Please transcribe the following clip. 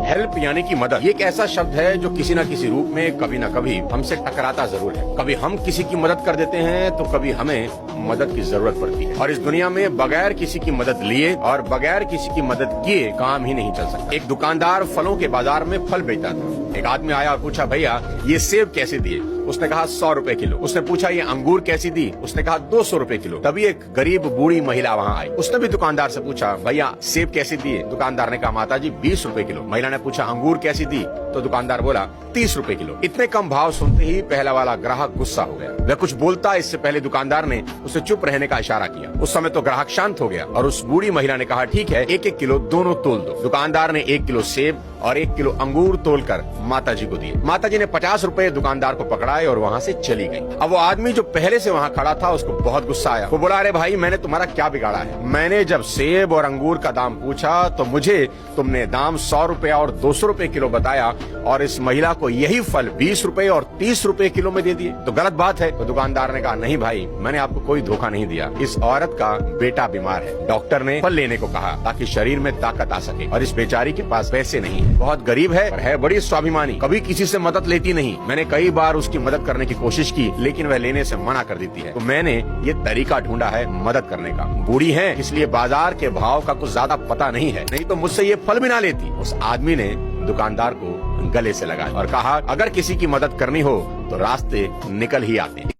Help यानी कि मदद, ये एक ऐसा शब्द है जो किसी न किसी रूप में कभी न कभी हमसे टकराता जरूर है। कभी हम किसी की मदद कर देते हैं तो कभी हमें मदद की जरूरत पड़ती है। और इस दुनिया में बगैर किसी की मदद लिए और बगैर किसी की मदद किए काम ही नहीं चल सकता। एक दुकानदार फलों के बाजार में फल बेचता था। एक आदमी आया और पूछा, भैया ये सेब कैसे दिए? उसने कहा 100 रुपए किलो। उसने पूछा, ये अंगूर कैसी दी? उसने कहा 200 रुपए किलो। तभी एक गरीब बूढ़ी महिला वहाँ आई। उसने भी दुकानदार से पूछा, भैया सेब कैसे दिए? दुकानदार ने कहा, माता जी 20 रुपए किलो। महिला ने पूछा, अंगूर कैसी दी? तो दुकानदार बोला 30 रुपए किलो। इतने कम भाव सुनते ही पहला वाला ग्राहक गुस्सा हो गया। वह कुछ बोलता इससे पहले दुकानदार ने उसे चुप रहने का इशारा किया। उस समय तो ग्राहक शांत हो गया और उस बूढ़ी महिला ने कहा, ठीक है, 1-1 किलो दोनों तोल दो। दुकानदार ने 1 किलो सेब और 1 किलो अंगूर तोलकर माता जी को दिए। माता जी ने 50 रुपए दुकानदार को पकड़ाए और वहाँ से चली गई। अब वो आदमी जो पहले से वहाँ खड़ा था उसको बहुत गुस्सा आया। वो बोला, अरे भाई, मैंने तुम्हारा क्या बिगाड़ा है? मैंने जब सेब और अंगूर का दाम पूछा तो मुझे तुमने दाम 100 रुपए और 200 रुपए किलो बताया और इस महिला को यही फल 20 रुपए और 30 रुपए किलो में दे दिए, तो गलत बात है। तो दुकानदार ने कहा, नहीं भाई, मैंने आपको कोई धोखा नहीं दिया। इस औरत का बेटा बीमार है, डॉक्टर ने फल लेने को कहा ताकि शरीर में ताकत आ सके, और इस बेचारी के पास पैसे नहीं है। बहुत गरीब है और है बड़ी स्वाभिमानी, कभी किसी से मदद लेती नहीं। मैंने कई बार उसकी मदद करने की कोशिश की लेकिन वह लेने से मना कर देती है, तो मैंने ये तरीका ढूंढा है मदद करने का। बूढ़ी है इसलिए बाजार के भाव का कुछ ज्यादा पता नहीं है, नहीं तो मुझसे ये फल भी ना लेती। उस आदमी ने दुकानदार को गले से लगाया और कहा, अगर किसी की मदद करनी हो तो रास्ते निकल ही आते हैं।